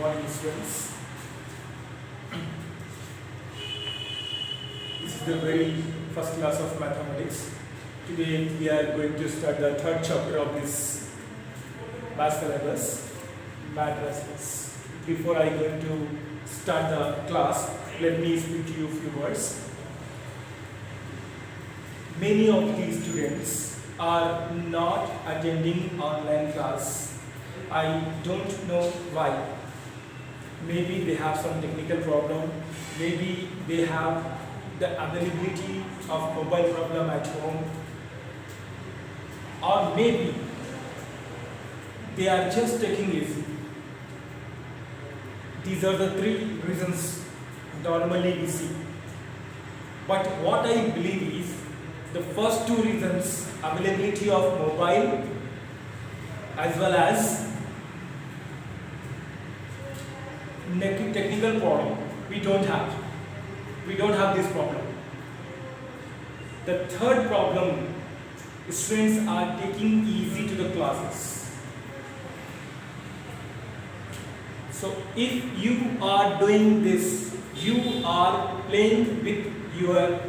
morning, students. This is the very first class of mathematics. Today we are going to start the third chapter of this math syllabus, matrices. Before I go to start the class, let me speak to you a few words. Many of these students are not attending online class. I don't know why. Maybe they have some technical problem, maybe they have the availability of mobile problem at home, or maybe they are just taking easy. These are the three reasons normally we see. But what I believe is the first two reasons, availability of mobile as well as technical problem, we don't have this problem. The third problem, students are taking easy to the classes. So if you are doing this, you are playing with your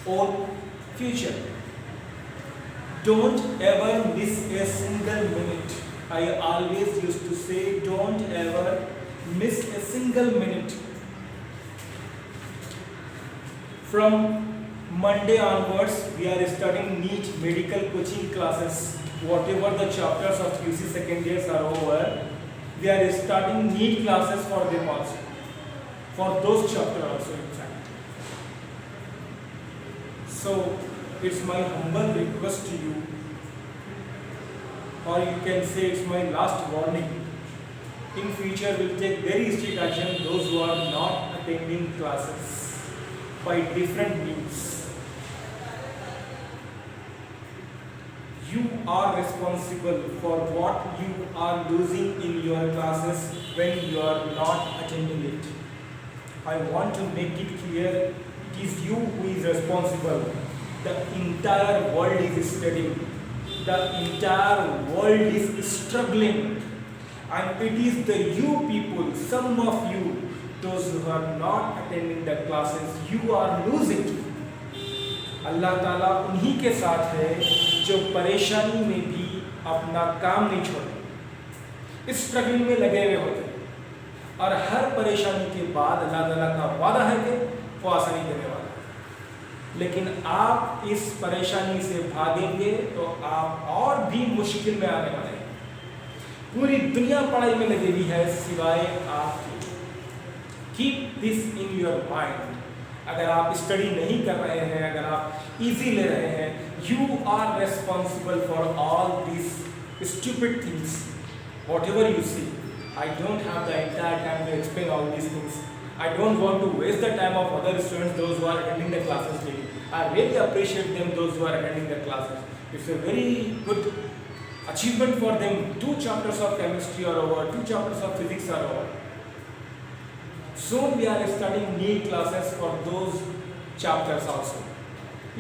own future. Don't ever miss a single minute. I always used to say, don't ever miss a single minute. From Monday onwards, we are starting NEET medical coaching classes. Whatever the chapters of QC second years are over, we are starting NEET classes for them also. For those chapters also, in fact. So, it's my humble request to you, or you can say it's my last warning. In future, we'll take very strict action those who are not attending classes by different means. You are responsible for what you are losing in your classes when you are not attending it. I want to make it clear, it is you who is responsible. The entire world is studying. The entire world is struggling. And it is the you people, some of you, those who are not attending the classes, you are losing. अल्लाह ताला उन्हीं के साथ है जो परेशानी में भी अपना काम नहीं छोड़ते, इस स्ट्रगलिंग में लगे हुए होते, और हर परेशानी के बाद अल्लाह ताला का वादा है कि वो आसानी देने वाला है। लेकिन आप इस परेशानी से भागेंगे तो आप और भी मुश्किल में आने वाले हैं। पूरी दुनिया पढ़ाई में लगी हुई है सिवाय आपके। Keep this in your mind. अगर आप स्टडी नहीं कर रहे हैं, अगर आप इजी ले रहे हैं, you are responsible for all this stupid things whatever you see. I don't have the entire time to explain all these things. I don't want to waste the time of other students, those who are attending the classes daily. I really appreciate them, those who are attending the classes. It's a very good achievement for them. 2 chapters of chemistry are over, 2 chapters of physics are over. Soon we are starting NEET classes for those chapters also.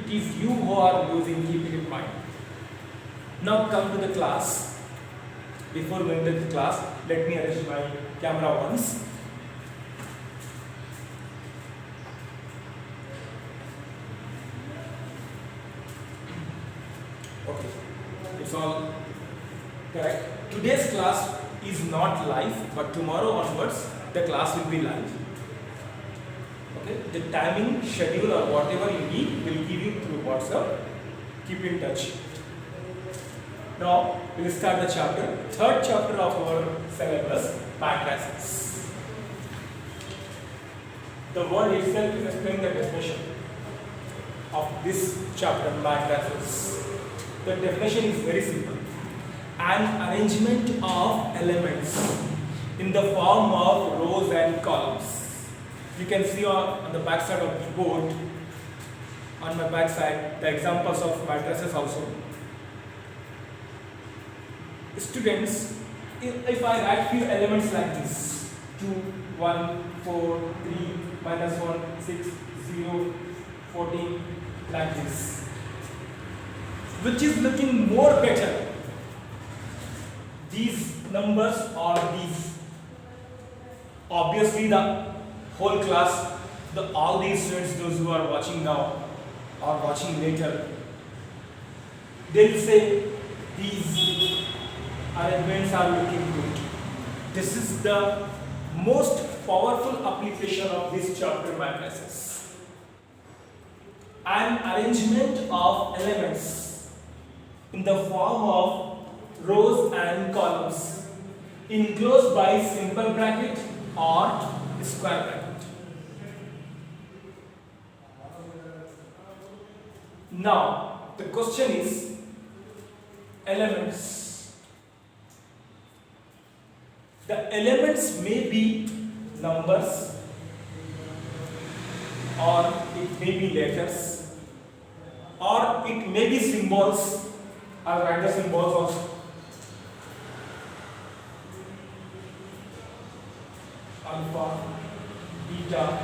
It is you who are losing, keep it in mind. Now come to the class. Before going to the class, let me arrange my camera once. Okay, it's all correct. Today's class is not live, but tomorrow onwards the class will be live. Okay, the timing, schedule or whatever you need will give you through WhatsApp. Keep in touch. Now we'll start the chapter, third chapter of our syllabus, matrices. The word itself is explaining the definition of this chapter, matrices. The definition is very simple. An arrangement of elements in the form of rows and columns. You can see on the back side of the board, on my back side, the examples of matrices also. Students, if I write few elements like this, 2, 1, 4, 3, -1, 6, 0, 14, like this, which is looking more better, these numbers or these Obviously, the whole class, all these students, those who are watching now or watching later, they'll say these arrangements are looking good. This is the most powerful application of this chapter matrices. An arrangement of elements in the form of rows and columns enclosed by simple bracket or square bracket. Now, the question is elements. The elements may be numbers or it may be letters or it may be symbols. I'll write the symbols also. Alpha, beta,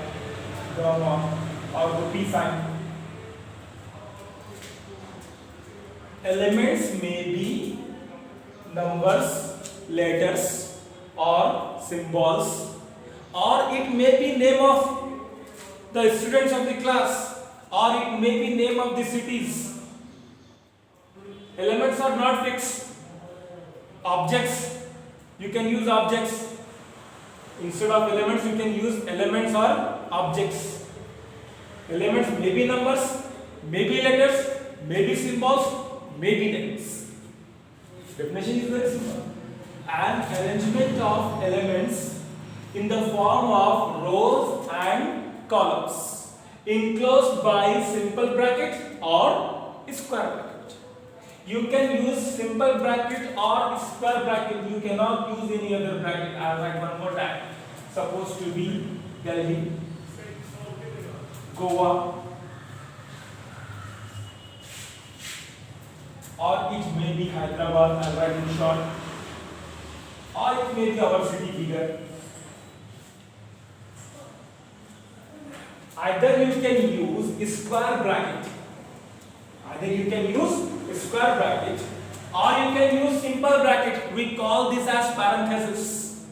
gamma or the P sign. Elements may be numbers, letters or symbols, or it may be name of the students of the class, or it may be name of the cities. Elements are not fixed. Objects, you can use objects. Instead of elements, you can use elements or objects. Elements may be numbers, may be letters, may be symbols, may be names. Definition is very simple. An arrangement of elements in the form of rows and columns enclosed by simple bracket or square bracket. You can use simple bracket or square bracket. You cannot use any other bracket. I'll write one more time. Supposed to be Delhi, Goa, or it may be Hyderabad. I'll write in short. Or it may be our city figure. Either you can use square bracket. Either you can use square bracket or you can use simple bracket. We call this as parenthesis.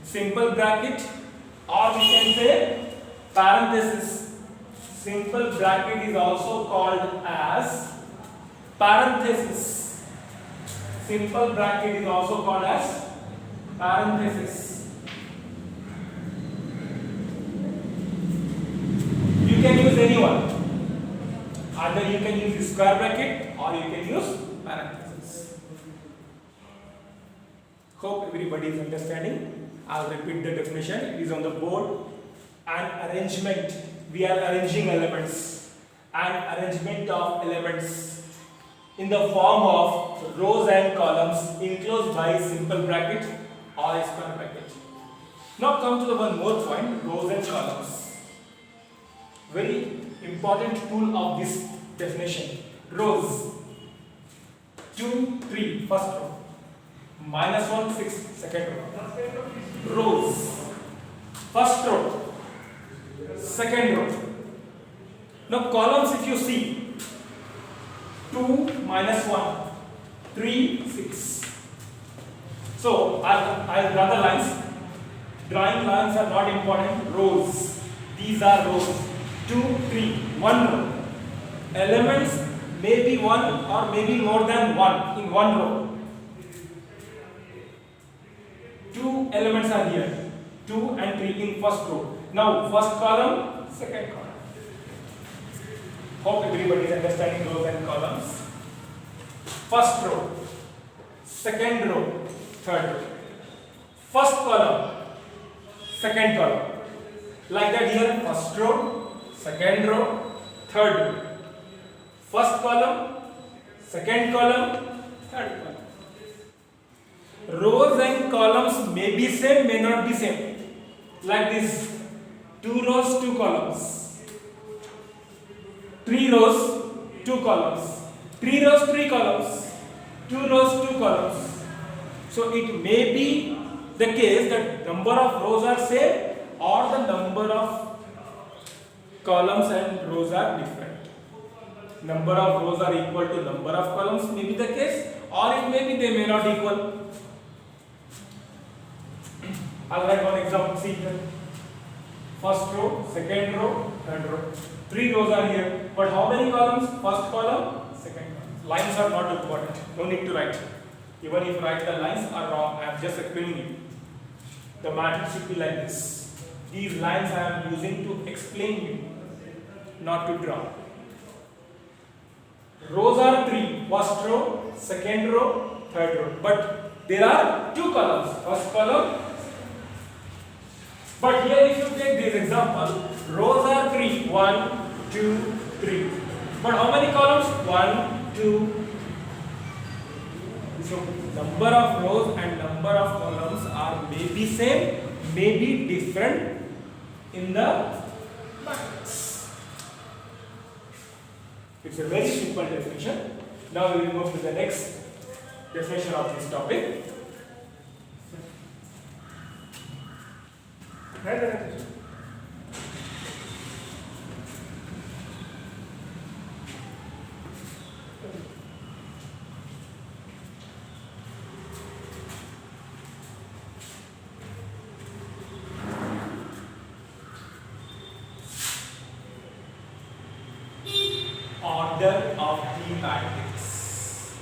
Simple bracket or we can say parenthesis. Simple bracket is also called as parenthesis. Simple bracket is also called as parenthesis. You can use any one. Either you can use square bracket or you can use parenthesis. Hope everybody is understanding. I'll repeat the definition. It is on the board. An arrangement. We are arranging elements. An arrangement of elements in the form of rows and columns enclosed by simple bracket or square bracket. Now come to the one more point, rows and columns. Very important tool of this definition. Rows. 2, 3, first row. -1, 6, second row. Rows. First row. Second row. Now columns, if you see, 2 minus 1, 3, 6. So I'll draw the lines. Drawing lines are not important. Rows. These are rows. 2, 3, 1 row. Elements may be one or maybe more than one in one row. 2 elements are here. 2 and 3 in first row. Now first column, second column. Hope everybody is understanding rows and columns. First row, second row, third row. First column, second column. Like that here, first row, second row, third row. First column, second column, third column. Rows and columns may be same, may not be same. Like this, 2 rows, 2 columns. 3 rows, 2 columns. 3 rows, 3 columns. 2 rows, 2 columns. So it may be the case that number of rows are same or the number of columns and rows are different. Number of rows are equal to number of columns may be the case, or it may be they may not equal. I'll write one example. See here. First row, second row, third row. 3 rows are here. But how many columns? First column, second column. Lines are not important. No need to write. Even if write the lines are wrong, I am just explaining you. The matrix should be like this. These lines I am using to explain you, not to draw. Rows are 3. First row, second row, third row. But there are 2 columns. First column. But here if you take this example, rows are 3. 1, 2, 3. But how many columns? 1, 2. So number of rows and number of columns are maybe same, maybe different in the matrix. It's a very simple definition. Now we will move to the next definition of this topic. Order of the matrix.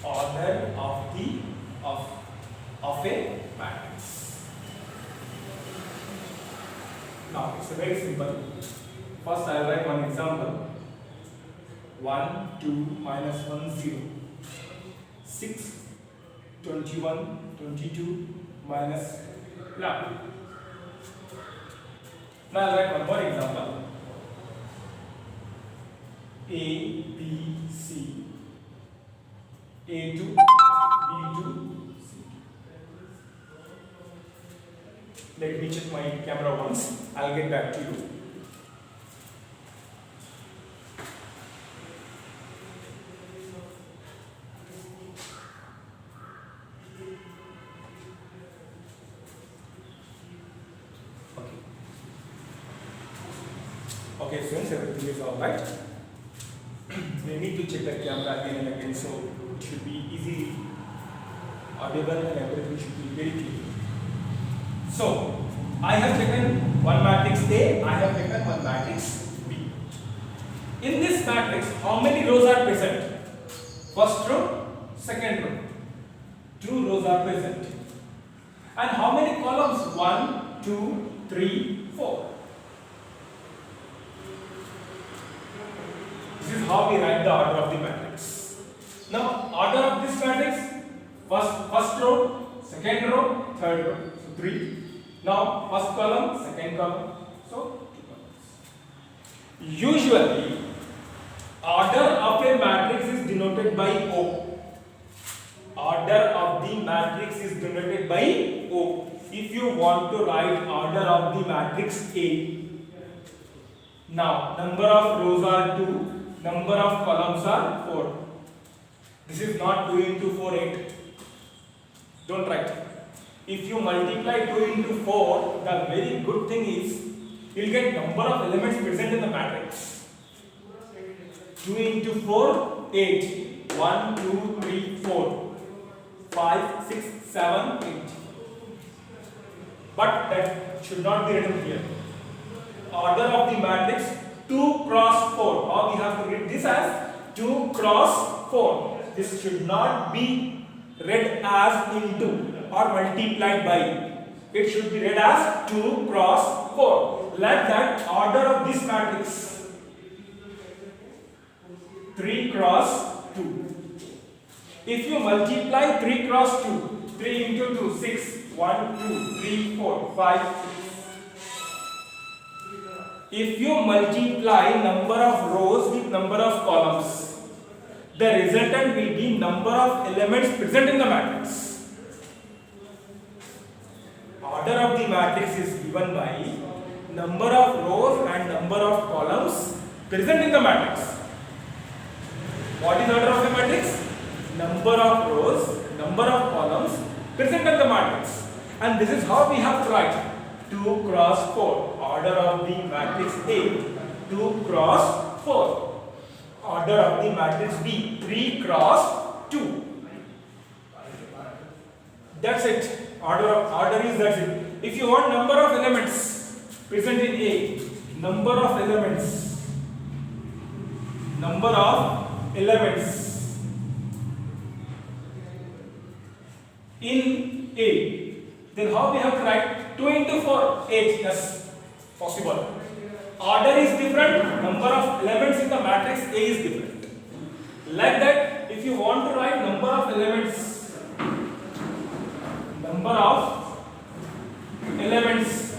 Order of a matrix. Now it's very simple. First I will write one example. 1, 2, minus 1, 0. 6, 21, 22, minus 11. Now I'll write one more example. A, B, C. A2, B2, C2. Let me check my camera once. I'll get back to you. Okay, friends, everything is alright. We need to check the camera again and again, so it should be easily audible and everything should be very clear. So, I have taken one matrix A, I have taken one matrix B. In this matrix, how many rows are present? First row, second row. 2 rows are present. And how many columns? 1, 2, 3, 4. This is how we write the order of the matrix. Now, order of this matrix, first row, second row, third row. So 3. Now, first column, second column. So 2 columns. Usually, order of a matrix is denoted by O. Order of the matrix is denoted by O. If you want to write order of the matrix A, now number of rows are 2. Number of columns are 4. This is not 2 into 4, 8. Don't write. If you multiply 2 into 4, the very good thing is you will get number of elements present in the matrix. 2 into 4, 8. 1, 2, 3, 4. 5, 6, 7, 8. But that should not be written here. Order of the matrix 2 cross 4, or we have to read this as 2 cross 4. This should not be read as into or multiplied by. It should be read as 2 cross 4. Like that, order of this matrix 3 cross 2. If you multiply 3 cross 2, 3 into 2, 6. 1, 2, 3, 4, 5, 6. If you multiply number of rows with number of columns, the resultant will be number of elements present in the matrix. Order of the matrix is given by number of rows and number of columns present in the matrix. What is order of a matrix? Number of rows, number of columns present in the matrix. And this is how we have to write 2 cross 4. Order of the matrix A, 2 cross 4. Order of the matrix B, 3 cross 2. That's it. Order is that's it. If you want number of elements present in A, number of elements in A, then how we have to write 2 into 4, 8? Yes, possible. Order is different, number of elements in the matrix A is different. Like that, if you want to write number of elements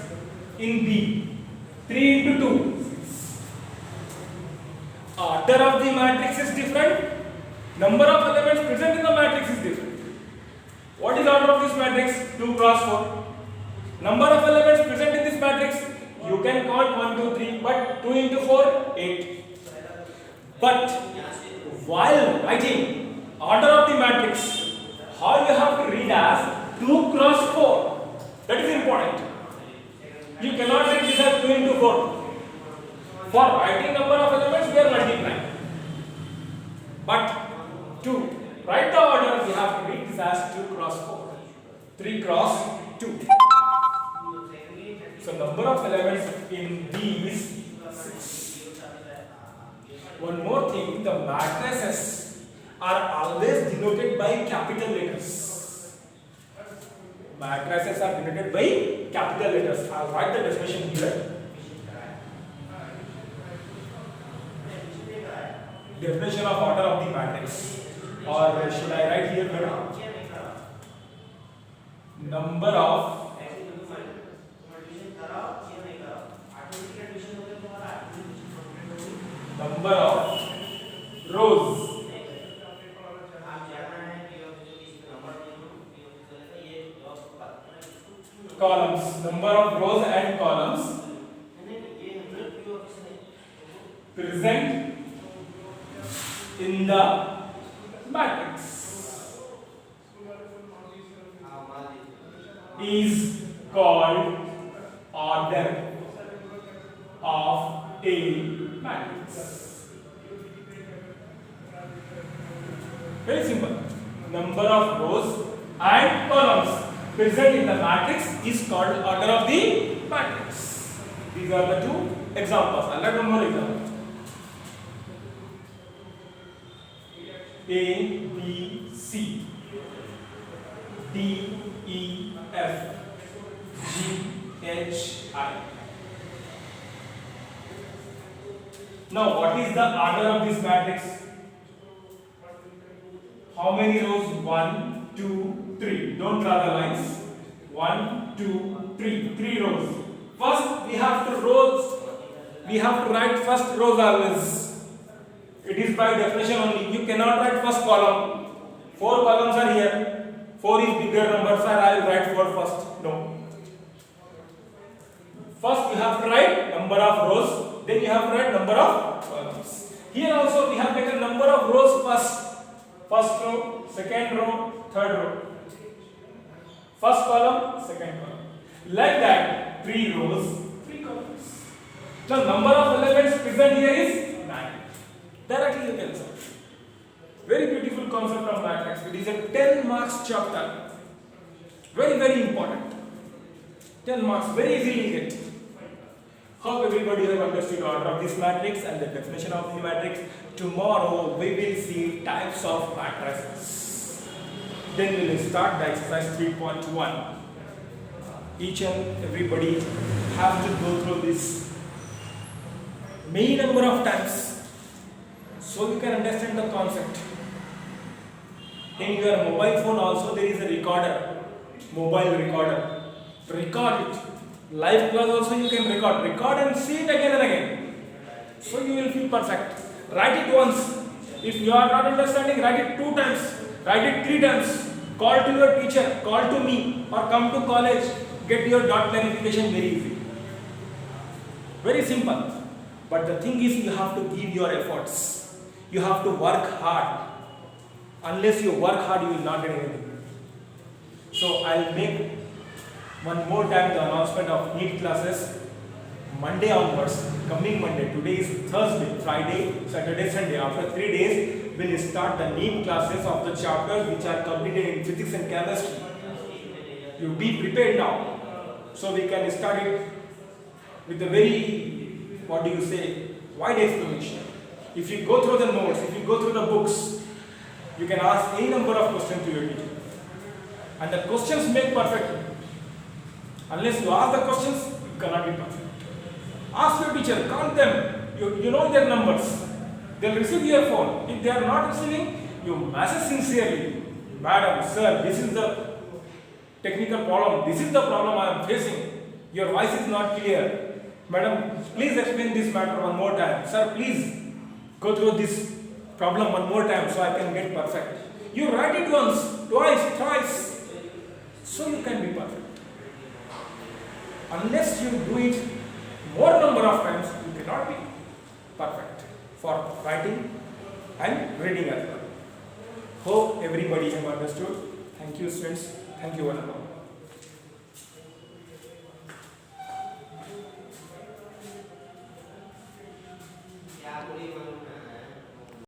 in B, 3 into 2. Order of the matrix is different, number of elements present in the matrix is different. What is order of this matrix? 2 cross 4. Number of elements present in this matrix, you can call 1, 2, 3, but 2 into 4, 8. But while writing order of the matrix, how you have to read as 2 cross 4. That is important. You cannot read this as 2 into 4. For writing number of elements, we are multiplying. But to write the order, we have to read this as 2 cross 4. 3 cross 2. So number of elements in B is 6. One more thing, the matrices are always denoted by capital letters. Matrices are denoted by capital letters. I'll write the definition here. Definition of order of the matrix. Or should I write here number of rows, columns, number of rows and columns present in the matrix is called order of a matrix. Very simple. Number of rows and columns present in the matrix is called order of the matrix. These are the two examples. I'll let one more example. A, B, C, D, E, F, G, H, I. Now, what is the order of this matrix? How many rows? 1, 2, 3. Don't draw the lines. 1, 2, 3. 3 rows. First, we have to write first rows always. It is by definition only. You cannot write first column. 4 columns are here. 4 is bigger number, so I will write 4 first. No. First, you have to write number of rows. Then you have to write number of columns. Here also, we have taken number of rows first. First row, second row, third row. First column, second column. Like that, 3 rows, 3 columns. So, number of elements present here is 9. Directly you can solve. Very beautiful concept of matrix. It is a 10 marks chapter. Very, very important. 10 marks, very easily get. Hope everybody have understood order of this matrix and the definition of the matrix. Tomorrow we will see types of matrices. Then we will start the exercise 3.1. Each and everybody have to go through this many number of times so you can understand the concept. In your mobile phone also there is a recorder, mobile recorder. Record it. Live class also you can record and see it again and again. So you will feel perfect. Write it once. If you are not understanding, write it 2 times, write it 3 times. Call to your teacher, call to me, or come to college. Get your dot clarification very easy. Very simple. But the thing is, you have to give your efforts. You have to work hard. Unless you work hard, you will not get anything. So I'll make one more time the announcement of NEET classes. Monday onwards, coming Monday, today is Thursday, Friday, Saturday, Sunday. After 3 days, we'll start the NEET classes of the chapters which are completed in physics and chemistry. You be prepared now. So we can start it with a very, what do you say, wide explanation. If you go through the notes, if you go through the books, you can ask any number of questions to your teacher. And the questions make perfect. Unless you ask the questions, you cannot be perfect. Ask your teacher, count them. You know their numbers. They'll receive your phone. If they are not receiving, you message sincerely. Madam, sir, this is the technical problem. This is the problem I am facing. Your voice is not clear. Madam, please explain this matter one more time. Sir, please go through this problem one more time so I can get perfect. You write it once, twice, thrice, so you can be perfect. Unless you do it more number of times, you cannot be perfect for writing and reading as well. Hope everybody have understood. Thank you, students. Thank you, one and all.